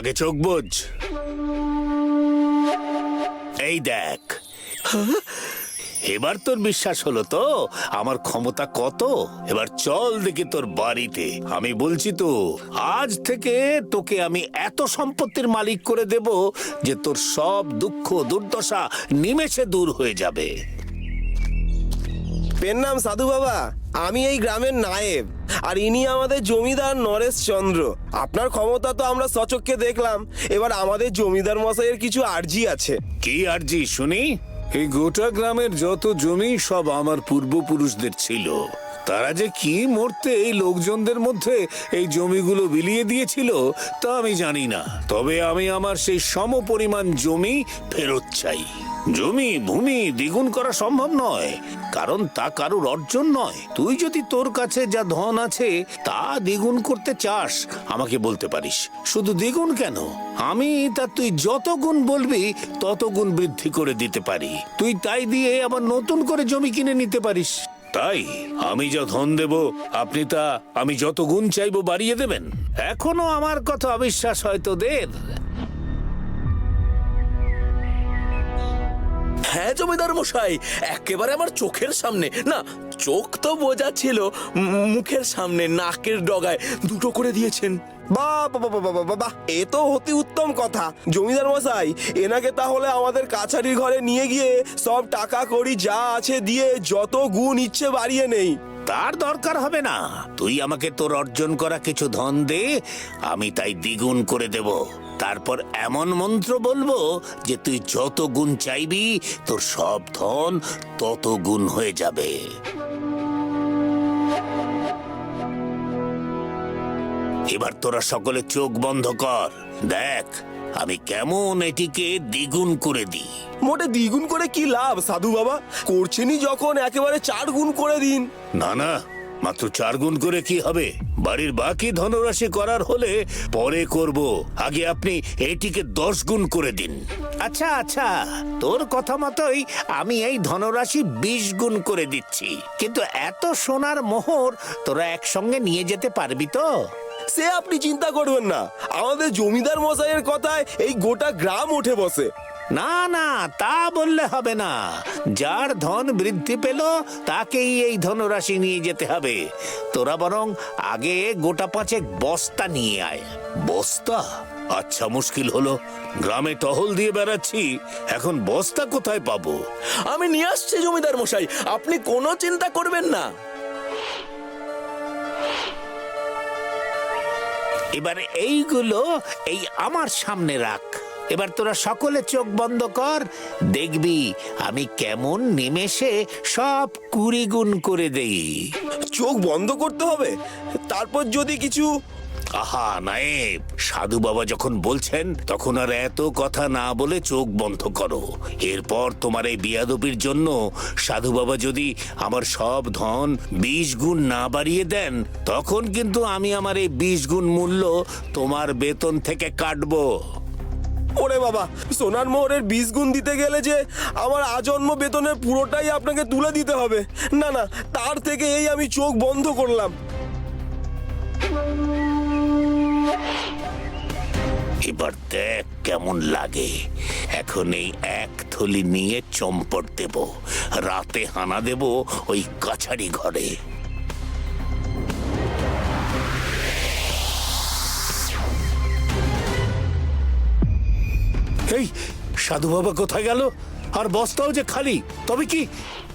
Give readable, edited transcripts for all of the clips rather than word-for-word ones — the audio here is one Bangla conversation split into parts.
আগে চোখ বোঝ। এই দেখ, এবার তোর বিশ্বাস হলো তো আমার ক্ষমতা কত? এবার চল দেখি তোর বাড়িতে। আমি বলছি তো, আজ থেকে তোকে আমি এত সম্পত্তির মালিক করে দেব যে তোর সব দুঃখ দুর্দশা নিমেষে দূর হয়ে যাবে। পেন নাম সাধু বাবা, আমি এই গ্রামের নায়েব, আর ইনি আমাদের জমিদার নরেশ চন্দ্র। আপনার ক্ষমতা তো আমরা সচক্ষে দেখলাম, এবার আমাদের জমিদার মশাইয়ের কিছু আর্জি আছে। কি আরজি শুনি? এই গোটা গ্রামের যত জমি সব আমার পূর্বপুরুষদের ছিল। তারা যে কি মরতে এই লোকজনদের মধ্যে এই জমিগুলো বিলিয়ে দিয়েছিল তা আমি জানি না, তবে আমি আমার সেই সমপরিমাণ জমি ফেরত চাই। জমি ভূমি দ্বিগুণ করা সম্ভব নয়, কারণ তা কারুর অর্জন নয়। তুই যদি তোর কাছে যা ধন আছে তা দ্বিগুণ করতে চাস আমাকে বলতে পারিস। শুধু দ্বিগুণ কেন, আমি তা তুই যত গুণ বলবি তত গুণ বৃদ্ধি করে দিতে পারি। তুই তাই দিয়ে আবার নতুন করে জমি কিনে নিতে পারিস। তাই আমি যা ধন দেব আপনি তা আমি যত গুণ চাইবো বাড়িয়ে দেবেন। এখনো আমার কথা অবিশ্বাস হয় তোদের? হ্যাঁ জমিদার মশাই, একেবারে আমার চোখের সামনে। না, চোখ তো বোঝা ছিল, মুখের সামনে নাকের ডগায় দুটো করে দিয়েছেন। বাহ বাহ বাহ বাহ বাহ বাহ, এ তো অতি উত্তম কথা। জমিদার মশাই, এনাকে তাহলে আমাদের কাছারির ঘরে নিয়ে গিয়ে সব টাকা কড়ি যা আছে দিয়ে যত গুণ ইচ্ছে বাড়িয়ে নেই। তার দরকার হবে না, তুই আমাকে তোর অর্জন করা কিছু ধন দে, আমি তাই দ্বিগুণ করে দেব। তারপর এমন মন্ত্র বলবো যে তুই যত গুণ চাইবি তোর সব ধন তত গুণ হয়ে যাবে। এবার তোরা সকলে চোখ বন্ধ কর, দেখ আমি কেমন এটিকে দ্বিগুণ করে দিই। মোটে দ্বিগুণ করে কি লাভ সাধু বাবা? করছেনই যখন একেবারে 4 গুণ করে দিন। না না, মাত্র 4 গুণ করে কি হবে? বাড়ির বাকি ধনরাশি করার হলে পরে করব, আগে আপনি এটিকে 10 গুণ করে দিন। আচ্ছা আচ্ছা, তোর কথা মতোই আমি এই ধনরাশি 20 গুণ করে দিচ্ছি, কিন্তু এত সোনার মোহর তোরা একসঙ্গে নিয়ে যেতে পারবি তো? সে আপনি চিন্তা করবেন না, আমাদের জমিদার মশাইয়ের কথায় এই গোটা গ্রাম উঠে বসে। না না, তা বললে হবে না। যার ধন বৃদ্ধি পেল তাকেই এই ধনরাশি নিয়ে যেতে হবে। তোরা বরং আগে গোটা 5 বস্তা নিয়ে আয়। বস্তা? আচ্ছা, মুশকিল হলো, গ্রামে টহল দিয়ে বেড়াচ্ছি, এখন বস্তা কোথায় পাবো? আমি নিয়ে আসছি জমিদার মশাই, আপনি কোনো চিন্তা করবেন না। এবার এইগুলো এই আমার সামনে রাখ। এবার তোরা সকলে চোখ বন্ধ কর, দেখবি আমি কেমন নিমেষে সব 20 গুণ করে দেই। চোখ বন্ধ করতে হবে? তারপর যদি কিছু... আহা নায়েব, সাধু বাবা যখন বলছেন তখন আর এত কথা না বলে চোখ বন্ধ করো। এরপর তোমার এই বিয়াদবির জন্য সাধু বাবা যদি আমার সব ধন 20 গুণ না বাড়িয়ে দেন, তখন কিন্তু আমি আমার এই 20 গুণ মূল্য তোমার বেতন থেকে কাটবো। ওরে বাবা, সোনার মোহরের 20 গুণ দিতে গেলে যে আমার আজন্ম বেতনের পুরোটাই আপনাকে তুলে দিতে হবে। না না, তার থেকে এই আমি চোখ বন্ধ করলাম। এবার দেখ কেমন লাগে। এখন এই 1 থলি নিয়ে চম্পট দেব, রাতে হানা দেব ওই কাছারি ঘরে। এই সাধু বাবা কোথায় গেল? আর বস্তাও যে খালি, তবে কি?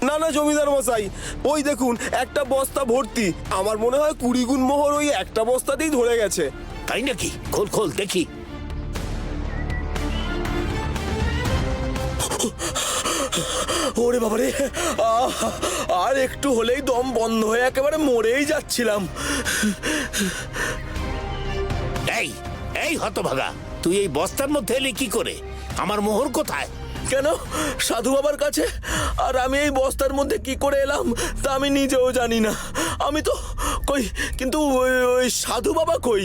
না না জমিদার মশাই, ওই দেখুন একটা বস্তা ভর্তি। আমার মনে হয় 20 গুণ মোহর ওই একটা বস্তাতেই ধরে গেছে। তাই নাকি? খোল খোল দেখি। ওরে বাবারে, আর একটু হলেই দম বন্ধ হয়ে একেবারে মরেই যাচ্ছিলাম। এই এই হতভাগা, তুই এই বস্তার মধ্যে এলি কি করে? আমার মোহর কোথায়? কেন, সাধু বাবার কাছে? আর আমি এই বস্তার মধ্যে কি করে এলাম তা আমি নিজেও জানি না। আমি তো কই, কিন্তু ওই সাধু বাবা কই?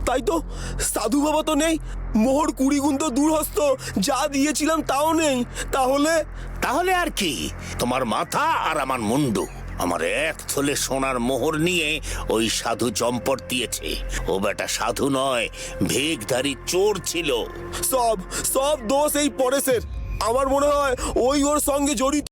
তাই তো, সাধু বাবা তো নেই, মোহর 20 গুণ তো দূরহস্ত, যা দিয়েছিলাম তাও নেই। তাহলে তাহলে আর কি? তোমার মাথা আর আমার মুন্ডু। আমার এক থলে সোনার মোহর নিয়ে ওই সাধু চম্পট দিয়েছে। ও বেটা সাধু নয়, ভেকধারী চোর ছিল। সব সব দোষ এই পরেশের। আমার মনে হয় ওই ওর সঙ্গে জড়িত।